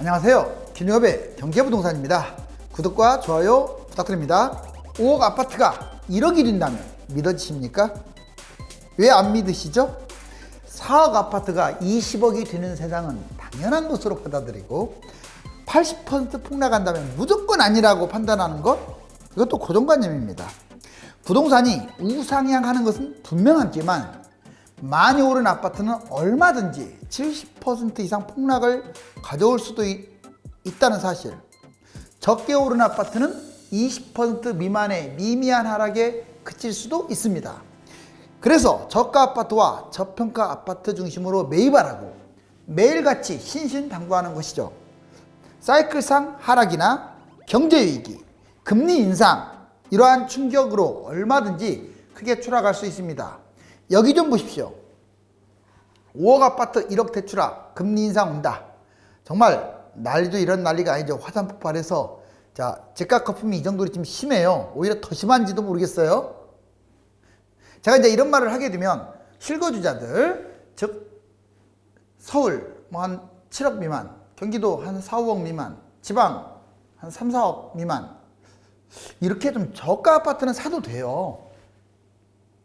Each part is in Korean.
안녕하세요. 김영업의 경제부동산입니다. 구독과 좋아요 부탁드립니다. 5억 아파트가 1억이 된다면 믿어지십니까? 왜 안 믿으시죠? 4억 아파트가 20억이 되는 세상은 당연한 것으로 받아들이고 80% 폭락한다면 무조건 아니라고 판단하는 것? 이것도 고정관념입니다. 부동산이 우상향하는 것은 분명하지만 많이 오른 아파트는 얼마든지 70% 이상 폭락을 가져올 수도 있다는 사실. 적게 오른 아파트는 20% 미만의 미미한 하락에 그칠 수도 있습니다. 그래서 저가 아파트와 저평가 아파트 중심으로 매입하라고 매일같이 신신당부하는 것이죠. 사이클상 하락이나 경제위기, 금리 인상, 이러한 충격으로 얼마든지 크게 추락할 수 있습니다. 여기 좀 보십시오. 5억 아파트 1억 대추락, 금리 인상 온다. 정말 난리도 이런 난리가 아니죠. 화산 폭발해서 자, 집값 거품이 이 정도로 지금 심해요. 오히려 더 심한지도 모르겠어요. 제가 이제 이런 말을 하게 되면 실거주자들, 즉 서울 뭐 한 7억 미만, 경기도 한 4, 5억 미만, 지방 한 3, 4억 미만, 이렇게 좀 저가 아파트는 사도 돼요.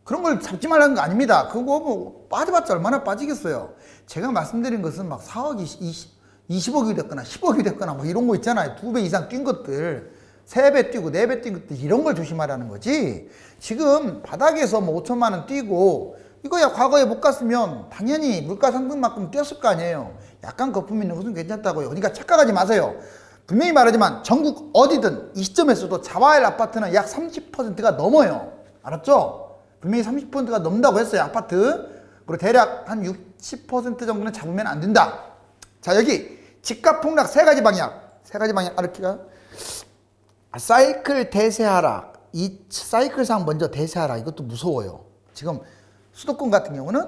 그런 걸 잡지 말라는 거 아닙니다. 그거 뭐 빠져봤자 얼마나 빠지겠어요. 제가 말씀드린 것은 막 4억이 20억이 됐거나 10억이 됐거나 뭐 이런 거 있잖아요. 2배 이상 뛴 것들, 3배 뛰고 4배 뛴 것들, 이런 걸 조심하라는 거지. 지금 바닥에서 뭐 5천만 원 뛰고 이거야 과거에 못 갔으면 당연히 물가 상승만큼 뛰었을 거 아니에요. 약간 거품 있는 것은 괜찮다고요. 그러니까 착각하지 마세요. 분명히 말하지만 전국 어디든 이 시점에서도 자화일 아파트는 약 30%가 넘어요. 알았죠? 분명히 30%가 넘는다고 했어요. 아파트. 그리고 대략 한 60% 정도는 잡으면 안 된다. 자, 여기 집값 폭락 세 가지 방향 알을게요. 사이클 대세하락. 이 사이클상 먼저 대세하락. 이것도 무서워요. 지금 수도권 같은 경우는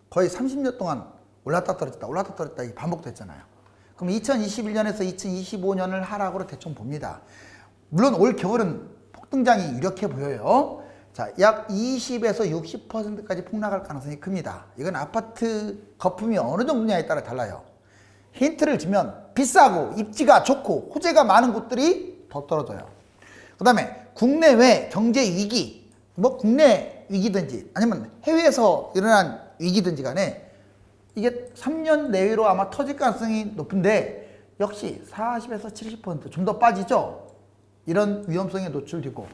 거의 30년 동안 올랐다 떨어졌다 이게 반복됐잖아요. 그럼 2021년에서 2025년을 하락으로 대충 봅니다. 물론 올 겨울은 폭등장이 유력해 보여요. 자, 약 20에서 60%까지 폭락할 가능성이 큽니다. 이건 아파트 거품이 어느 정도냐에 따라 달라요. 힌트를 주면 비싸고 입지가 좋고 호재가 많은 곳들이 더 떨어져요. 그 다음에 국내외 경제 위기, 뭐 국내 위기든지 아니면 해외에서 일어난 위기든지 간에 이게 3년 내외로 아마 터질 가능성이 높은데 역시 40에서 70% 좀 더 빠지죠. 이런 위험성에 노출되고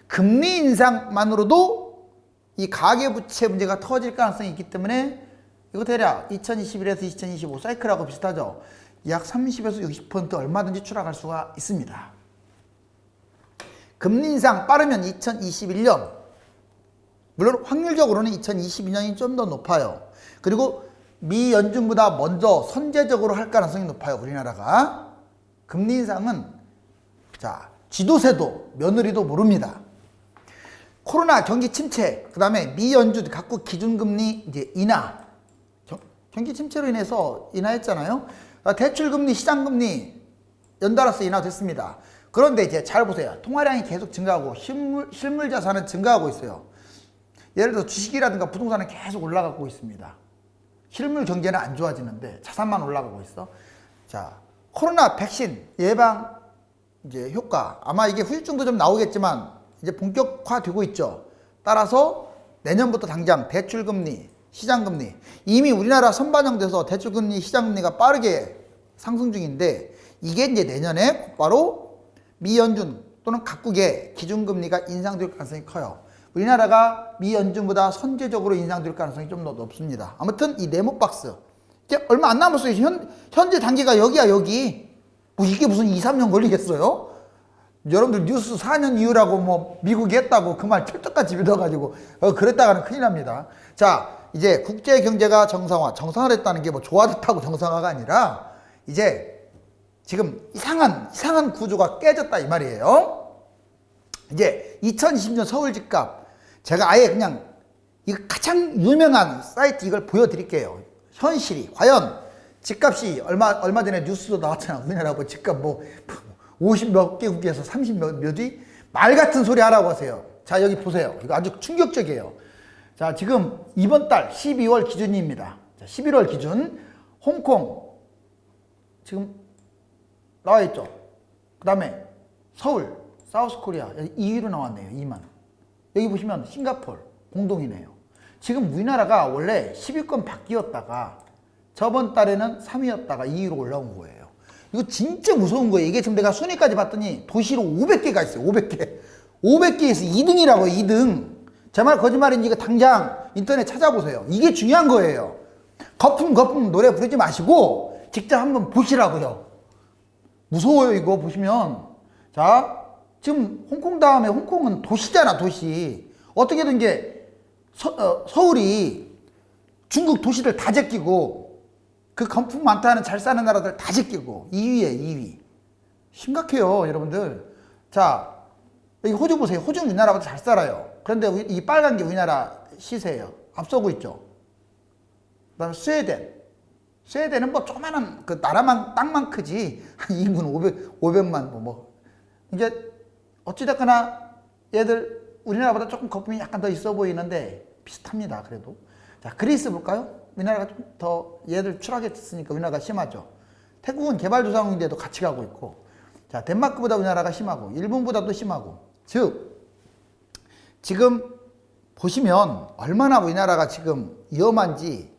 금리 인상만으로도 이 가계부채 문제가 터질 가능성이 있기 때문에 이거 대략 2021에서 2025 사이클하고 비슷하죠. 약 30에서 60% 얼마든지 추락할 수가 있습니다. 금리 인상 빠르면 2021년, 물론 확률적으로는 2022년이 좀 더 높아요. 그리고 미 연준보다 먼저 선제적으로 할 가능성이 높아요. 우리나라가. 금리 인상은 자, 지도세도 며느리도 모릅니다. 코로나 경기 침체, 그 다음에 미 연준 각국 기준금리 이제 인하, 경기 침체로 인해서 인하했잖아요. 대출금리, 시장금리 연달아서 인하됐습니다. 그런데 이제 잘 보세요. 통화량이 계속 증가하고 실물 자산은 증가하고 있어요. 예를 들어 주식이라든가 부동산은 계속 올라가고 있습니다. 실물 경제는 안 좋아지는데 자산만 올라가고 있어. 자, 코로나 백신 예방 이제 효과, 아마 이게 후유증도 좀 나오겠지만 이제 본격화되고 있죠. 따라서 내년부터 당장 대출금리, 시장금리, 이미 우리나라 선반영돼서 대출금리, 시장금리가 빠르게 상승 중인데 이게 이제 내년에 바로 미 연준 또는 각국의 기준금리가 인상될 가능성이 커요. 우리나라가 미 연준보다 선제적으로 인상될 가능성이 좀 더 높습니다. 아무튼 이 네모박스 이제 얼마 안 남았어요. 현재 단계가 여기야, 여기. 뭐 이게 무슨 2, 3년 걸리겠어요? 여러분들 뉴스 4년 이후라고 뭐 미국이 했다고 그 말 철떡같이 믿어가지고 그랬다가는 큰일 납니다. 자, 이제 국제 경제가 정상화를 했다는 게 뭐 좋아졌다고 정상화가 아니라 이제 지금 이상한 구조가 깨졌다 이 말이에요. 이제 2020년 서울 집값, 제가 아예 그냥 이 가장 유명한 사이트 이걸 보여드릴게요. 현실이 과연 집값이 얼마 전에 뉴스도 나왔잖아. 우리나라 뭐 집값 뭐 50몇 개국에서 30몇이 말 같은 소리 하라고 하세요. 자, 여기 보세요. 이거 아주 충격적이에요. 자, 지금 이번 달 12월 기준입니다. 자, 11월 기준 홍콩 지금 나와 있죠. 그 다음에 서울, 사우스코리아 2위로 나왔네요. 2만. 여기 보시면 싱가포르 공동이네요. 지금 우리나라가 원래 10위권 바뀌었다가 저번 달에는 3위였다가 2위로 올라온 거예요. 이거 진짜 무서운 거예요. 이게 지금 내가 순위까지 봤더니 도시로 500개가 있어요. 500개. 500개에서 2등이라고요. 2등. 제 말 거짓말인지 이거 당장 인터넷 찾아보세요. 이게 중요한 거예요. 거품 노래 부르지 마시고 직접 한번 보시라고요. 무서워요. 이거 보시면. 자, 지금 홍콩 다음에 홍콩은 도시잖아. 도시. 어떻게든 이게 서울이 중국 도시들 다 제끼고 그 건품 많다는 잘 사는 나라들 다 제끼고 2위에 2위. 심각해요. 여러분들. 자, 여기 호주 보세요. 호주는 우리나라보다 잘 살아요. 그런데 이 빨간 게 우리나라 시세예요. 앞서고 있죠. 그 다음에 스웨덴은 뭐 조그마한 그 나라만 땅만 크지 인구는 500만 이제 어찌됐거나 얘들 우리나라보다 조금 거품이 약간 더 있어 보이는데 비슷합니다. 그래도 자, 그리스 볼까요? 우리나라가 좀 더 얘들 추락했으니까 우리나라가 심하죠. 태국은 개발도상국인데도 같이 가고 있고, 자, 덴마크보다 우리나라가 심하고 일본보다도 심하고. 즉 지금 보시면 얼마나 우리나라가 지금 위험한지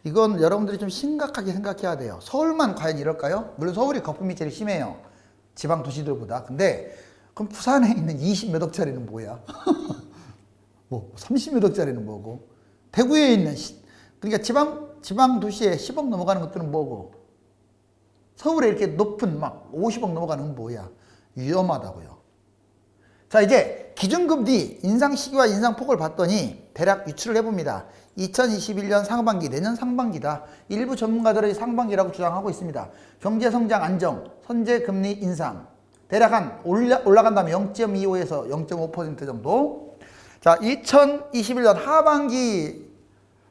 이건 여러분들이 좀 심각하게 생각해야 돼요. 서울만 과연 이럴까요? 물론 서울이 거품이 제일 심해요. 지방 도시들보다. 근데 그럼 부산에 있는 20몇 억짜리는 뭐야? 뭐 30몇 억짜리는 뭐고? 대구에 있는 그러니까 지방 도시에 10억 넘어가는 것들은 뭐고? 서울에 이렇게 높은 막 50억 넘어가는 건 뭐야? 위험하다고요. 자, 이제 기준금리 인상 시기와 인상폭을 봤더니 대략 유추를 해봅니다. 2021년 상반기, 내년 상반기다. 일부 전문가들의 상반기라고 주장하고 있습니다. 경제성장 안정, 선제금리 인상. 대략 한 올라간 다음에 0.25에서 0.5% 정도. 자, 2021년 하반기,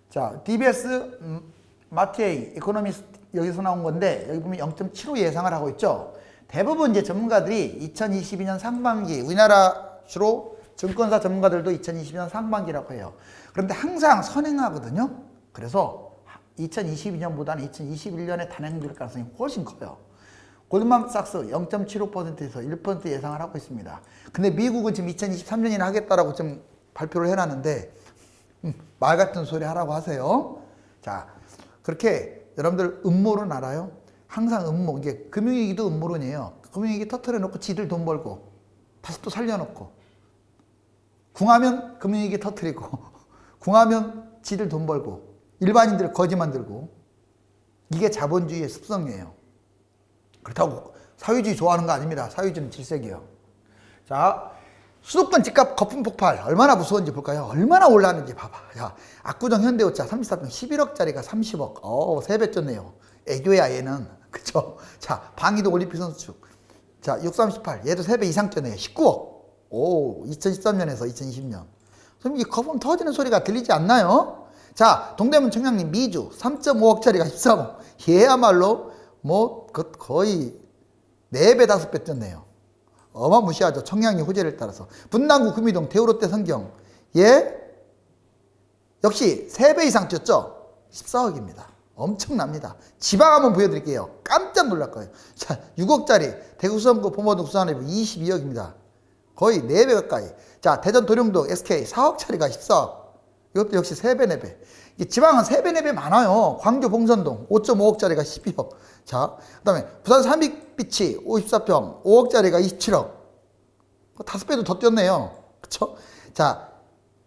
자, DBS 마티에이 이코노미스트 여기서 나온 건데 여기 보면 0.75 예상을 하고 있죠. 대부분 이제 전문가들이 2022년 상반기, 우리나라 주로 증권사 전문가들도 2022년 상반기라고 해요. 그런데 항상 선행하거든요. 그래서 2022년보다는 2021년에 단행될 가능성이 훨씬 커요. 골드만삭스 0.75%에서 1% 예상을 하고 있습니다. 근데 미국은 지금 2023년이나 하겠다라고 좀 발표를 해놨는데 말 같은 소리 하라고 하세요. 자, 그렇게 여러분들 음모론 알아요? 항상 음모, 이게 금융위기도 음모론이에요. 금융위기 터트려 놓고 지들 돈 벌고 다시 또 살려놓고 궁하면 금융위기 터트리고 궁하면 지들 돈 벌고 일반인들 거지 만들고 이게 자본주의의 습성이에요. 그렇다고 사회주의 좋아하는 거 아닙니다. 사회주의는 질색이에요. 자, 수도권 집값 거품 폭발 얼마나 무서운지 볼까요? 얼마나 올랐는지 봐봐. 야, 압구정 현대오차 34평 11억짜리가 30억. 3배 쪘네요. 애교야 얘는. 그쵸? 자, 방위도 올림픽 선수축. 자, 638 얘도 3배 이상 쪘네요. 19억. 오, 2013년에서 2020년. 선생님, 이 거품 터지는 소리가 들리지 않나요? 자, 동대문 청량리 미주 3.5억짜리가 13억. 얘야말로 뭐 거의 4배 5배 쪘네요. 어마무시하죠. 청량리 호재를 따라서. 분당구 구미동 대우롯데 성경. 예? 역시 3배 이상 쪘죠? 14억입니다. 엄청납니다. 지방 한번 보여드릴게요. 깜짝 놀랄 거예요. 자, 6억짜리 대구 수성구 범어동 수산회부 22억입니다. 거의 4배 가까이. 자, 대전 도룡동 SK 4억짜리가 14억. 이것도 역시 3배, 4배. 지방은 3배, 4배 많아요. 광주 봉선동 5.5억짜리가 12억. 자, 그 다음에 부산 삼익비치 54평 5억짜리가 27억. 5배도 더 뛰었네요. 그쵸? 자,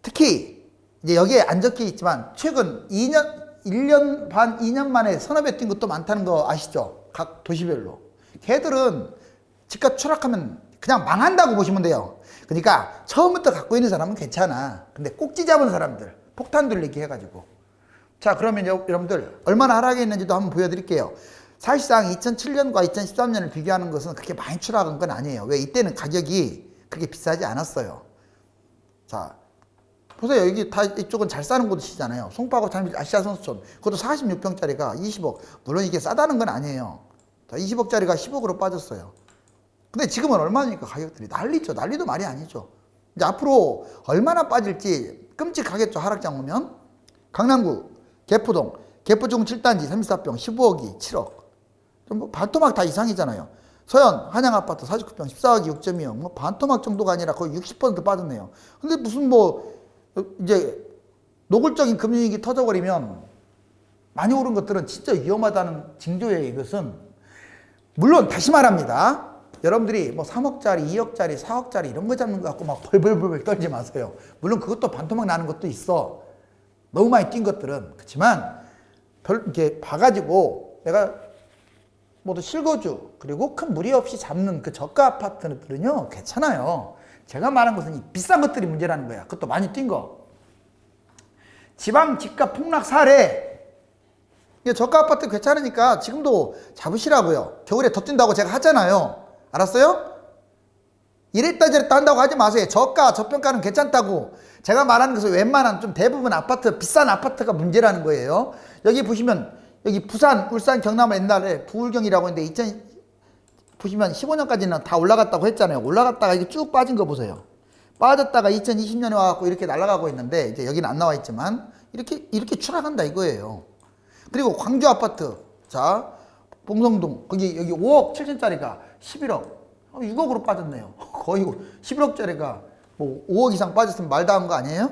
특히 이제 여기에 안 적혀 있지만 최근 1년 반, 2년 만에 서너 배 뛴 것도 많다는 거 아시죠? 각 도시별로. 걔들은 집값 추락하면 그냥 망한다고 보시면 돼요. 그러니까 처음부터 갖고 있는 사람은 괜찮아. 근데 꼭지 잡은 사람들, 폭탄 돌리기 해가지고. 자, 그러면 여러분들 얼마나 하락했는지도 한번 보여드릴게요. 사실상 2007년과 2013년을 비교하는 것은 그렇게 많이 추락한 건 아니에요. 왜? 이때는 가격이 그렇게 비싸지 않았어요. 자, 보세요. 여기 다 이쪽은 잘 사는 곳이잖아요. 송파구 잠실 아시아 선수촌. 그것도 46평짜리가 20억. 물론 이게 싸다는 건 아니에요. 자, 20억짜리가 10억으로 빠졌어요. 근데 지금은 얼마니까 가격들이 난리죠. 난리도 말이 아니죠. 이제 앞으로 얼마나 빠질지 끔찍하겠죠. 하락장 오면. 강남구 개포동 개포중 7단지 34평 15억이 7억. 뭐 반토막 다 이상이잖아요. 서현 한양 아파트 49평 14억이 6.2억, 뭐 반토막 정도가 아니라 거의 60% 빠졌네요. 근데 무슨 뭐 이제 노골적인 금융위기 터져버리면 많이 오른 것들은 진짜 위험하다는 징조예요. 이것은 물론 다시 말합니다. 여러분들이 뭐 3억짜리, 2억짜리, 4억짜리 이런 거 잡는 거 갖고 막 벌벌벌 떨지 마세요. 물론 그것도 반토막 나는 것도 있어. 너무 많이 뛴 것들은. 그렇지만 이렇게 봐가지고 내가 모두 실거주 그리고 큰 무리 없이 잡는 그 저가 아파트들은요 괜찮아요. 제가 말한 것은 이 비싼 것들이 문제라는 거야. 그것도 많이 뛴 거. 지방 집값 폭락 사례. 저가 아파트 괜찮으니까 지금도 잡으시라고요. 겨울에 더 뛴다고 제가 하잖아요. 알았어요? 이랬다 저랬다 한다고 하지 마세요. 저가 저평가는 괜찮다고. 제가 말하는 것은 웬만한 좀 대부분 아파트, 비싼 아파트가 문제라는 거예요. 여기 보시면 여기 부산, 울산, 경남 옛날에 부울경이라고 했는데 보시면 15년까지는 다 올라갔다고 했잖아요. 올라갔다가 이게 쭉 빠진 거 보세요. 빠졌다가 2020년에 와갖고 이렇게 날아가고 있는데 이제 여기는 안 나와 있지만 이렇게 추락한다 이거예요. 그리고 광주 아파트, 자 봉성동 거기 여기 5억 7천짜리가 11억, 6억으로 빠졌네요. 거의 11억짜리가 뭐 5억 이상 빠졌으면 말도 안 거 아니에요?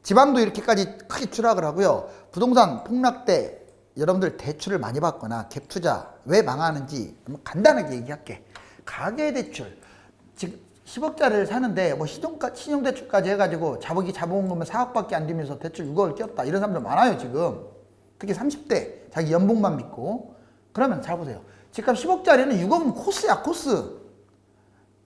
지방도 이렇게까지 크게 추락을 하고요. 부동산 폭락 때 여러분들 대출을 많이 받거나 갭 투자 왜 망하는지 간단하게 얘기할게. 가계대출 지금 10억짜리를 사는데 뭐 신용대출까지 해가지고 잡아온 거면 4억밖에 안 되면서 대출 6억을 꼈다 이런 사람들 많아요 지금. 특히 30대 자기 연봉만 믿고. 그러면 잘 보세요. 집값 10억짜리는 6억은 코스야 코스.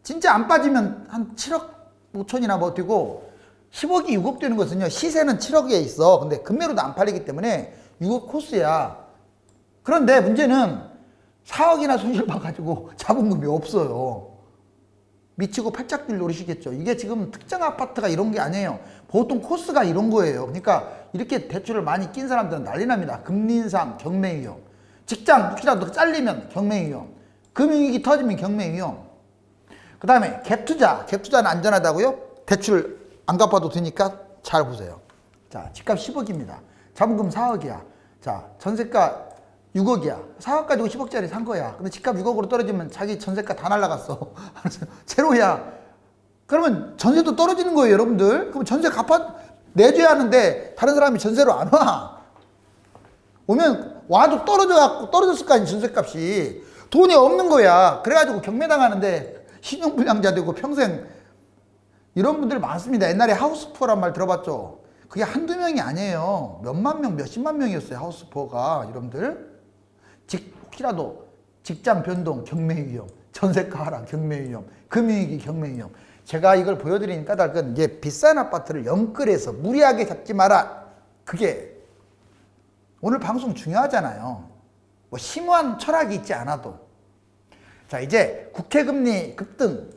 진짜 안 빠지면 한 7억 5천이나 버티고 10억이 6억 되는 것은요 시세는 7억에 있어. 근데 금매로도 안 팔리기 때문에 6억 코스야. 그런데 문제는 4억이나 손실 봐가지고 자본금이 없어요. 미치고 팔짝뛸 노리시겠죠. 이게 지금 특정 아파트가 이런 게 아니에요. 보통 코스가 이런 거예요. 그러니까 이렇게 대출을 많이 낀 사람들은 난리 납니다. 금리 인상, 경매 위험. 직장 혹시라도 잘리면 경매 위험. 금융위기 터지면 경매 위험. 그 다음에 갭 투자. 갭 투자는 안전하다고요? 대출 안 갚아도 되니까 잘 보세요. 자, 집값 10억입니다. 자본금 4억이야. 자, 전세가 6억이야. 4억 가지고 10억짜리 산 거야. 근데 집값 6억으로 떨어지면 자기 전세가 다 날라갔어. 제로야. 그러면 전세도 떨어지는 거예요, 여러분들. 그럼 전세 내줘야 하는데 다른 사람이 전세로 안 와. 오면 와도 떨어졌을 거 아니에요, 전세값이. 돈이 없는 거야. 그래가지고 경매당하는데 신용불량자 되고 평생 이런 분들 많습니다. 옛날에 하우스푸어란 말 들어봤죠? 그게 한두 명이 아니에요. 몇만 명, 몇십만 명이었어요, 하우스푸어가. 여러분들. 혹시라도 직장 변동, 경매 위험, 전세가 하락, 경매 위험, 금융위기, 경매 위험. 제가 이걸 보여드리는 까닭은 이게 비싼 아파트를 영끌해서 무리하게 잡지 마라. 그게 오늘 방송 중요하잖아요. 뭐 심오한 철학이 있지 않아도. 자, 이제 국채금리 급등.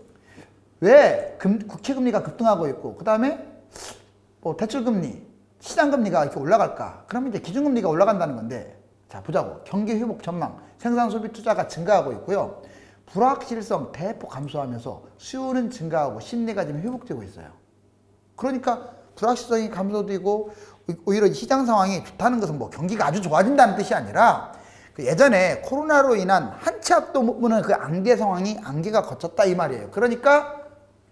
왜 국채금리가 급등하고 있고, 그 다음에 뭐 대출금리, 시장금리가 이렇게 올라갈까? 그러면 이제 기준금리가 올라간다는 건데, 자, 보자고. 경기 회복 전망, 생산 소비 투자가 증가하고 있고요. 불확실성 대폭 감소하면서 수요는 증가하고 심리가 지금 회복되고 있어요. 그러니까 불확실성이 감소되고 오히려 시장 상황이 좋다는 것은 뭐 경기가 아주 좋아진다는 뜻이 아니라 그 예전에 코로나로 인한 한 치 앞도 못 보는 그 안개 상황이 안개가 걷혔다 이 말이에요. 그러니까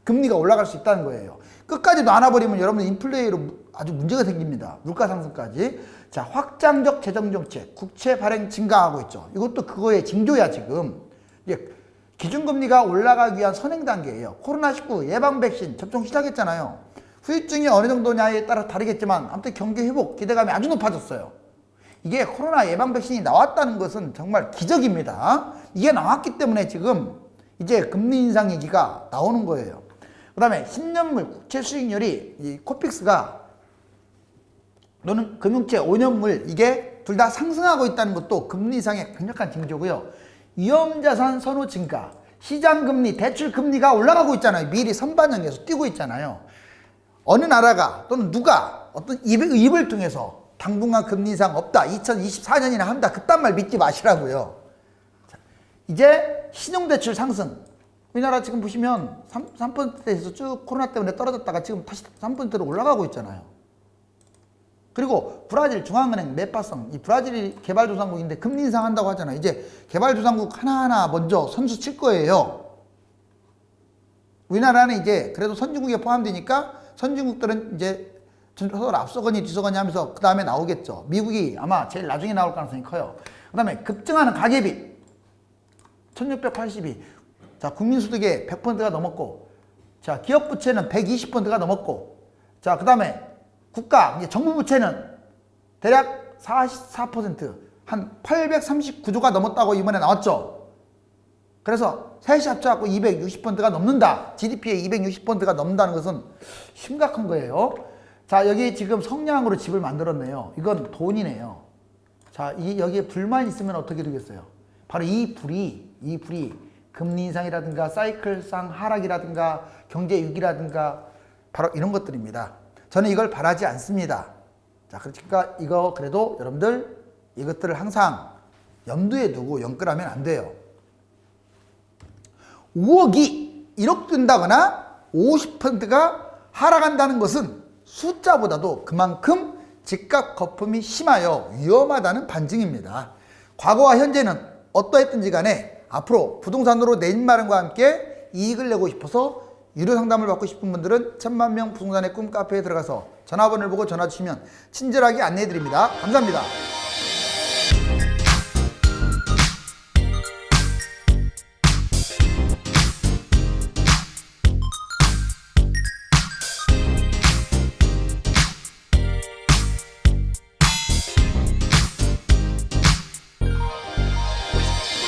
금리가 올라갈 수 있다는 거예요. 끝까지 놔놔버리면 여러분 인플레이로 아주 문제가 생깁니다. 물가 상승까지. 자, 확장적 재정정책, 국채 발행 증가하고 있죠. 이것도 그거의 징조야 지금. 이제 기준금리가 올라가기 위한 선행 단계예요. 코로나19 예방 백신 접종 시작했잖아요. 후유증이 어느 정도냐에 따라 다르겠지만 아무튼 경기 회복 기대감이 아주 높아졌어요. 이게 코로나 예방 백신이 나왔다는 것은 정말 기적입니다. 이게 나왔기 때문에 지금 이제 금리 인상 얘기가 나오는 거예요. 그 다음에 10년물 국채 수익률이 이 코픽스가 또는 금융채 5년물 이게 둘 다 상승하고 있다는 것도 금리 인상의 강력한 징조고요. 위험자산 선호 증가, 시장금리, 대출금리가 올라가고 있잖아요. 미리 선반영해서 뛰고 있잖아요. 어느 나라가 또는 누가 어떤 입을 통해서 당분간 금리 인상 없다, 2024년이나 한다, 그딴 말 믿지 마시라고요. 자, 이제 신용대출 상승. 우리나라 지금 보시면 3%대에서 쭉 코로나 때문에 떨어졌다가 지금 다시 3%로 올라가고 있잖아요. 그리고 브라질 중앙은행 메파성, 이 브라질이 개발도상국인데 금리 인상한다고 하잖아요. 이제 개발도상국 하나하나 먼저 선수 칠 거예요. 우리나라는 이제 그래도 선진국에 포함되니까 선진국들은 이제 서로 앞서거니 뒤서거니 하면서 그 다음에 나오겠죠. 미국이 아마 제일 나중에 나올 가능성이 커요. 그 다음에 급증하는 가계비 1682. 자, 국민소득의 100%가 넘었고, 자, 기업 부채는 120%가 넘었고, 자, 그 다음에 국가, 이제 정부 부채는 대략 44%, 한 839조가 넘었다고 이번에 나왔죠. 그래서 셋이 합쳐갖고 260%가 넘는다. GDP의 260%가 넘는다는 것은 심각한 거예요. 자, 여기 지금 성냥으로 집을 만들었네요. 이건 돈이네요. 자, 여기에 불만 있으면 어떻게 되겠어요? 바로 이 불이 금리 인상이라든가 사이클상 하락이라든가 경제 위기라든가 바로 이런 것들입니다. 저는 이걸 바라지 않습니다. 자, 그러니까 이거 그래도 여러분들 이것들을 항상 염두에 두고 연끌하면 안 돼요. 5억이 1억 된다거나 50%가 하락한다는 것은 숫자보다도 그만큼 집값 거품이 심하여 위험하다는 반증입니다. 과거와 현재는 어떠했든지 간에 앞으로 부동산으로 내 집 마련과 함께 이익을 내고 싶어서 유료 상담을 받고 싶은 분들은 1000만명 부동산의 꿈 카페에 들어가서 전화번호를 보고 전화 주시면 친절하게 안내해 드립니다. 감사합니다.